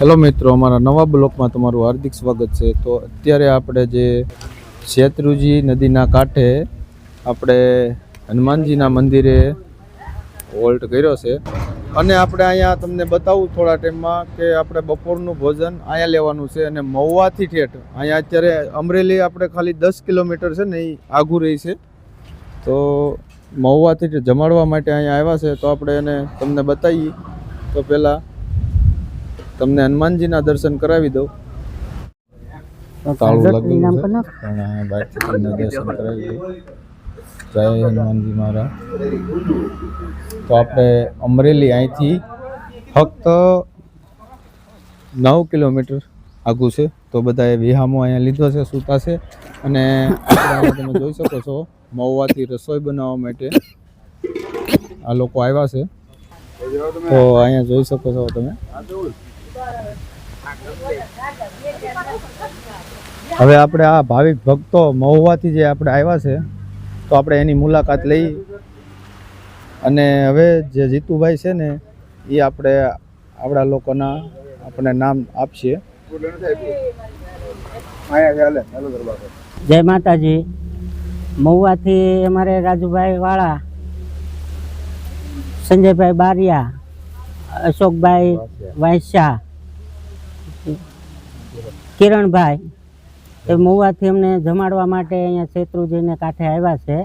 Hello મિત્રો, અમારા નવા બ્લોકમાં તમારું હાર્દિક સ્વાગત છે। તો અત્યારે આપણે જે શેત્રુંજી નદીના કાંઠે આપણે હનુમાનજીના મંદિરે હોલ્ટ કર્યો છે અને આપણે અહીંયા તમને બતાવું થોડા ટાઈમમાં કે આપણે બપોરનું ભોજન અહીંયા લેવાનું છે અને મહુવાથી ઠેઠ અહીંયા અત્યારે અમરેલી આપણે ખાલી 10 કિલોમીટર છે ને એ આઘું રહી છે। તો મહુવાથી જમાડવા માટે અહીંયા આવ્યા છે, તો આપણે એને તમને બતાવીએ। તો પહેલાં તમને હનુમાનજીના દર્શન કરાવી દઉં। તાળું લાગેલું છે પણ બહારથી તમને દર્શન કરાવી દઉં। જય હનુમાનજી મહારાજ। તો આપણે અમરેલી અહીંથી ફક્ત 9 કિલોમીટર આઘું છે। તો બધાએ વિહામો અહીંયા લીધો છે, સૂતા છે અને આપણે તમે જોઈ શકો છો મહુવાથી રસોઈ બનાવવા માટે આ લોકો આવ્યા છે। તો અહીંયા જોઈ શકો છો તમે। હવે આપણે આ ભાવિક ભક્તો મહુવાથી જે આપણે આવ્યા છે, તો આપણે એની મુલાકાત લઈ અને હવે જે જીતુભાઈ છે ને એ આપણે આપણા લોકોના આપણે નામ આપશે। જય માતાજી। મહુવાથી અમારે રાજુભાઈ વાળા, સંજયભાઈ બારિયા, અશોકભાઈ વાંસ્યા, કિરણભાઈ એ મહુવાથી અમને જમાડવા માટે અહીંયા શેત્રુંજીને કાંઠે આવ્યા છે।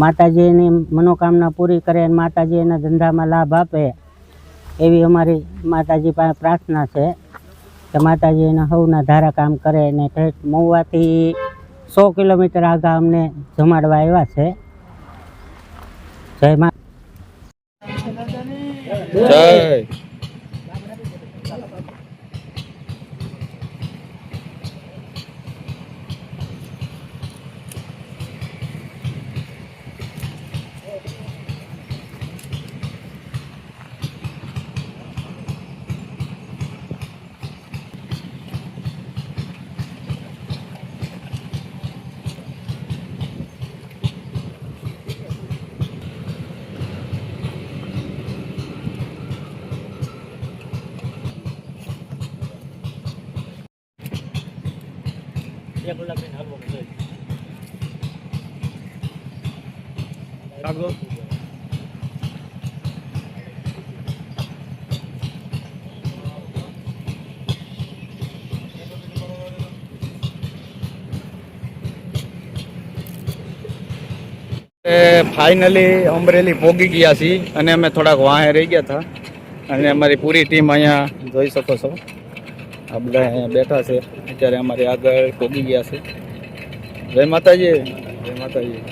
માતાજી એની મનોકામના પૂરી કરે અને માતાજી એના ધંધામાં લાભ આપે એવી અમારી માતાજી પાસે પ્રાર્થના છે કે માતાજી એના સૌના ધારા કામ કરે અને ઠેઠ મહુવાથી 100 કિલોમીટર આગળ અમને જમાડવા આવ્યા છે। જય મા જય। ફાઇનલી અમરેલી પહોંચી ગયા છીએ અને અમે થોડાક વાહે રહી ગયા હતા અને અમારી પૂરી ટીમ અહીંયા જોઈ શકો છો આ બધા અહીંયા બેઠા છે। અત્યારે અમારી આગળ પહોંચી ગયા છે। જય માતાજી। જય માતાજી।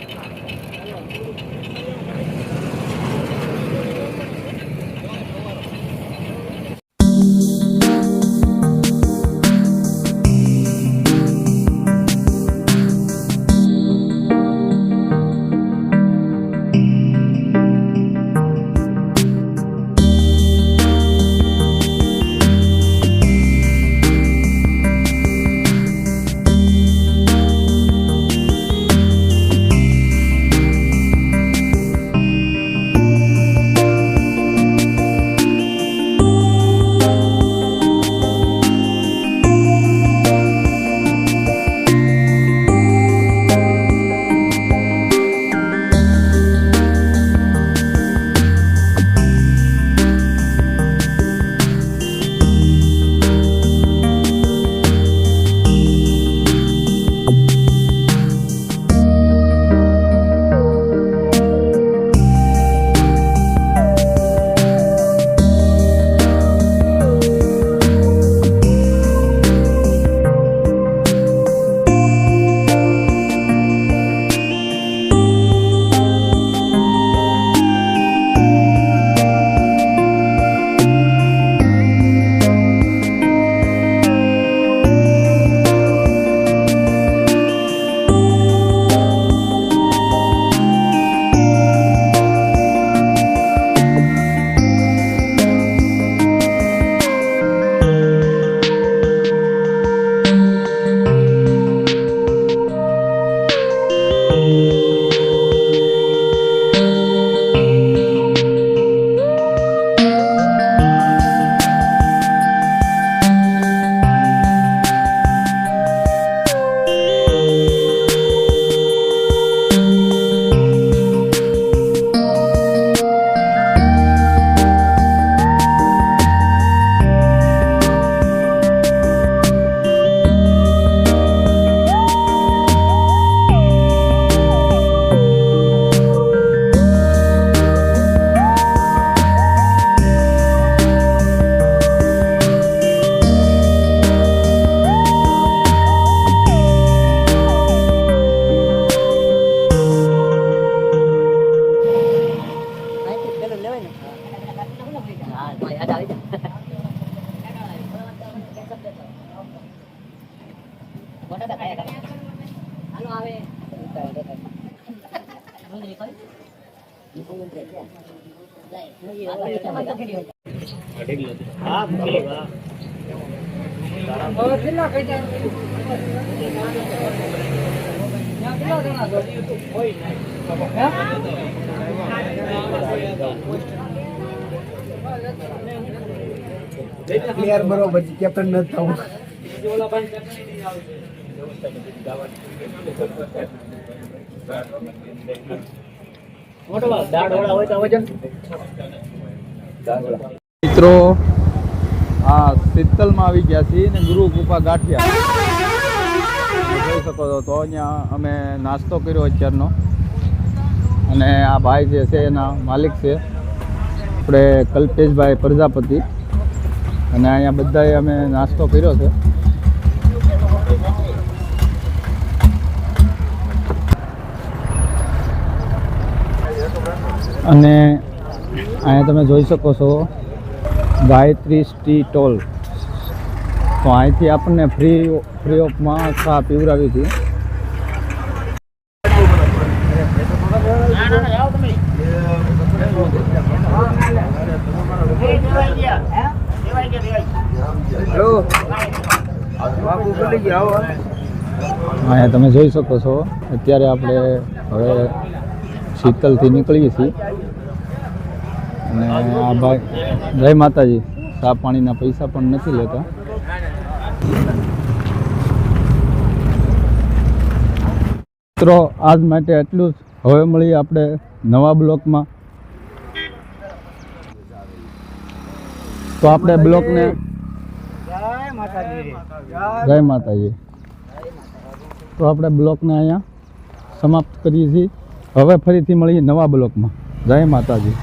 પ્લેયર બરોબર છે, કેપ્ટન નથી થવું. મિત્રો આ શીતલમાં આવી ગયા છીએ ને ગુરુ કૃપા ગાંઠિયા જોઈ શકો છો. તો અહીંયા અમે નાસ્તો કર્યો અત્યારનો, અને આ ભાઈ જે છે એના માલિક છે આપણે કલ્પેશભાઈ પ્રજાપતિ, અને અહીંયા બધાએ અમે નાસ્તો કર્યો છે. અને અહીંયા તમે જોઈ શકો છો ગાયત્રી સ્ટી ટોલ. તો અહીંથી આપણને ફ્રી ઓફમાં ચા પીવડાવી હતી. અહીંયા તમે જોઈ શકો છો અત્યારે આપણે હવે શીતલથી નીકળીએ છીએ. અને આ ભાઈ જય માતાજી, ચા પાણીના પૈસા પણ નથી લેતા. મિત્રો આજ માટે એટલું જ. હવે મળીએ આપણે નવા બ્લોકમાં. તો આપણે બ્લોકને જય માતાજી. તો આપણે બ્લોકને અહીંયા સમાપ્ત કરીએ છીએ. હવે ફરીથી મળીએ નવા બ્લોકમાં. જય માતાજી.